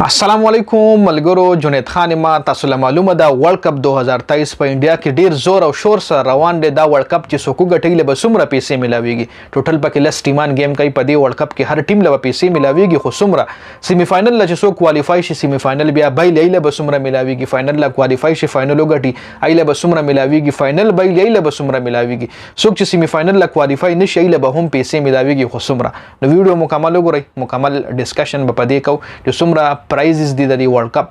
السلام علیکم ملګرو. جنید خان ما تاسو له معلومه ده ورلد کپ 2023 په انډیا کې ډیر زور او شور سره روان دی. دا ورلد کپ چې څوک ګټي له بسمره پیسې ملاويږي. ټوټل پکې لس ټیمان گیم کوي په دې ورلد کپ کې. هر ټیم له پیسې ملاويږي خو سمره سیمی فائنل له چې څوک کوالیفای شي سیمی فائنل بیا بای له بسمره ملاويږي. فائنل له کوالیفای شي فائنل وګټي ایله بسمره ملاويږي. فائنل بای له بسمره ملاويږي. څوک چې سیمی فائنل له کوالیفای نشي ایله به هم پیسې ملاويږي خو سمره. نو ویډیو مکمل وګورئ. مکمل ډسکشن به پدې کو چې سمره پرایزز دي د ورلد کپ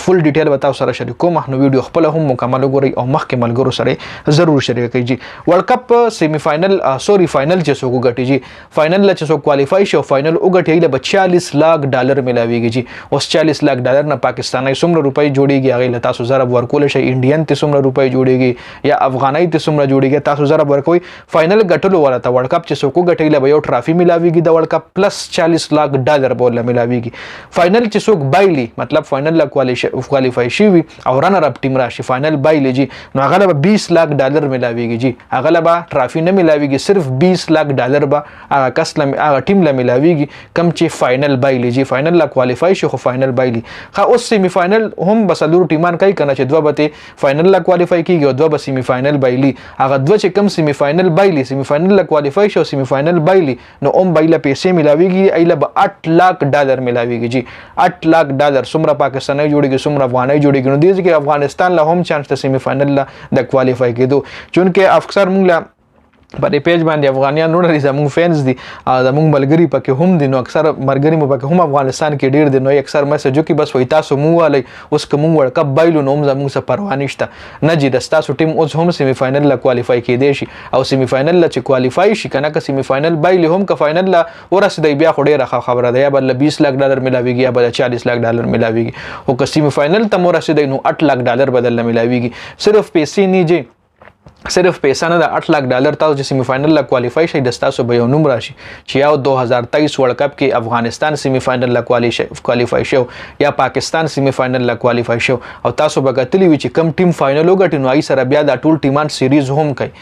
فل ډیټیل وتاو سره شریکوم. نو ویډیو خپل هم مکمل وګورئ او مخکې ملګرو سره ضرور شریک کړئ. جی ورلد کپ سیمی فائنل فائنل چې څوک ګټي جی فائنل له چې څوک کوالیفای شي او فائنل وګټي له 40 لک ډالر ملاويږي. جی اوس 40 لک ډالر نه پاکستاني سمره روپۍ جوړيږي. هغه له تاسو ضرب ورکول شي انډین ته سمره روپۍ جوړيږي یا افغاني ته سمره جوړيږي. تاسو ضرب ورکوي فائنل ګټلو ورته ورلد کپ چې څوک ګټي له یو ټرافي ملاويږي د ورلد کپ پلس 40 لک ډالر بوله ملاويږي. فائنل چې څوک بایلی مطلب فائنل لا کوالیفای شي او رنر اپ ټیم راشي فائنل بایلی جی نو هغه به 20 لک ډالر ملاويږي. جی هغه به ټرافي نه ملاويږي. صرف 20 لک ډالر به هغه کس هغه ټیم لا ملاويږي کم چې فائنل بایلی. جی فائنل لا کوالیفای شي خو فائنل بایلی. خو اوس سیمی فائنل هم بسلور ټیمان کوي کنه چې دوه به فائنل لا کوالیفای کیږي او دوه به سیمی فائنل بایلی. هغه دوه چې کم سیمی فائنل بایلی سیمی فائنل لا کوالیفای شي او سیمی فائنل بایلی نو هم بایله پیسې ملاويږي. ایله به 8 لک ډالر ملاويږي. جی 8 لک ډالر سمره پاکستاني جوړيږي سمره افغاني جوړيږي. نو دې کې افغانستان له هم چانس ته سیمی فائنل لا د کوالیفای کېدو چونکه اکثر موږ لا په دې پیج باندې افغانیان نور لري زموږ فینز دي زموږ ملګری پکې هم دي. نو اکثر مرګري مو پکې هم افغانستان کې ډیر دي. نو اکثر میسج کې بس وای تاسو مو والی اوس کوم ورلد کپ بایلو نو زموږ سره پروا نشته نه جی د تاسو ټیم اوس هم سیمی فائنل لا کوالیفای کېدی شي او سیمی فائنل لا چې کوالیفای شي کنه که سیمی فائنل بایلی هم که فائنل لا ورسېدی بیا خو ډیره خبره ده. یا بل 20 لک ډالر ملاويږي یا بل 40 لک ډالر ملاويږي. او که سیمی فائنل ته ورسېدی نو 8 لک ډالر بدل ملاويږي. صرف پیسې نه جی صرف پیسې نه د 8 لک ډالر تاسو چې سیمی فائنل لا کوالیفای شي د تاسو به یو نوم راشي چې یو 2023 ورلد کپ کې افغانستان سیمی فائنل لا کوالیفای شو یا پاکستان سیمی فائنل لا کوالیفای شو او تاسو به ګټلی وي چې کم ټیم فائنل وګټي نو ای سره بیا د ټول ټیمان سیریز هم کوي.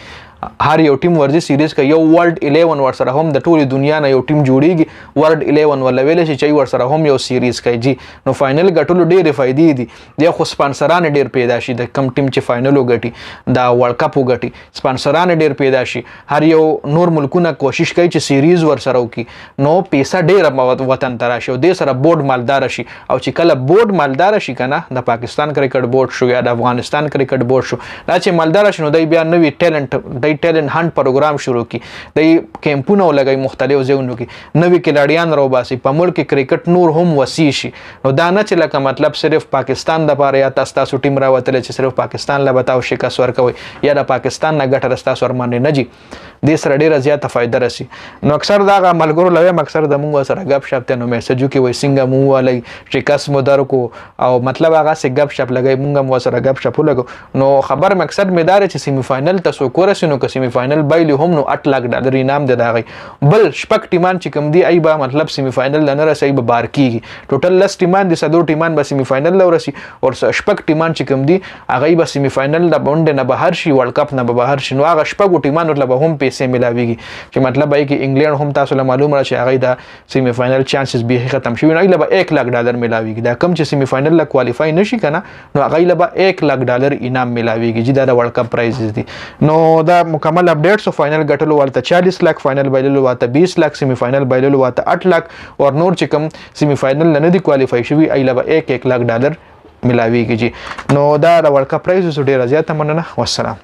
هر یو ټیم ورځي سیریز کې یو ورلد 11 ور سره هم د ټولي دنیا نه یو ټیم جوړیږي. ورلد 11 ول ویل شي چې ور سره هم یو سیریز کوي. جی نو فائنل ګټلو ډېرې فائدې دي. د خو سپانسران ډېر پیدا شي د کم ټیم چې فائنل وګټي دا ورلد کپ وګټي سپانسران ډېر پیدا شي. هر یو نور ملکونه کوشش کوي چې سیریز ور سره وکي نو پیسې ډېر وطن ته راشي او د سره بورډ مالدار شي. او چې کله بورډ مالدار شي کنه د پاکستان کرکټ بورډ شو یا د افغانستان کرکټ بورډ شو دا چې مالدار شي نو دای بیا نوې ټیلنت هانت پروګرام شروع کی د کیمپونه ولګي مختلف ځایونو کې نوې کلاډیان راوباسي په ملک کرکټ نور هم وسیع شي. نو دا نه چې لکه مطلب صرف پاکستان د پاره یا تاسو ټیم راوتل چې صرف پاکستان لا بتاو شکست ورکوي یا د پاکستان نه ګټه رستا سر باندې نه جي د سره ډیره زیاته فائدہ راسي. نو اکثر دا ملګرو لوي اکثر د مونږ سره غب شپ ته نو میسجو کې وای څنګه مو ولای شکست مو درکو او مطلب هغه سه غب شپ لګي مونږ مو سره غب شپ لګو. نو خبر مقصد مدار چې سیمی فائنل تاسو کورسینو که سیمی فائنل بایلی هم نو 8 لک ډالر انعام دی داغي. بل شپک ټیمان چې کم دی ای با مطلب سیمی فائنل نه رسي به بار کیږي. ټوټل لس ټیمان دي صدور ټیمان به سیمی فائنل لورسي او شپک ټیمان چې کم دی هغه به سیمی فائنل د بوند نه بهر شي ورلد کپ نه بهر شي. نو هغه شپک ټیمان له به هم پیسې ملاويږي چې مطلب ای کې انګلند هم تاسو له معلوم را چې هغه د سیمی فائنل چانسز به ختم شي نو ای به 1 لک ډالر ملاويږي. دا کم چې سیمی فائنل لا کوالیفای نشي کنه نو هغه به 1 لک ډالر انعام ملاويږي. چې دا د ورلد کپ پرایزز دي. نو دا مکمل اپډیټس فائنل ګټلو ورته 40 لک فائنل بایللو ورته 20 لک سیمی فائنل بایللو ورته 8 لک او نور چې کوم سیمی فائنل نه دي کوالیفای شوی ای له 1 لک ډالر ملاويږي. نو دا د ورلد کپ پرایز ډیره زیاته مننه. والسلام.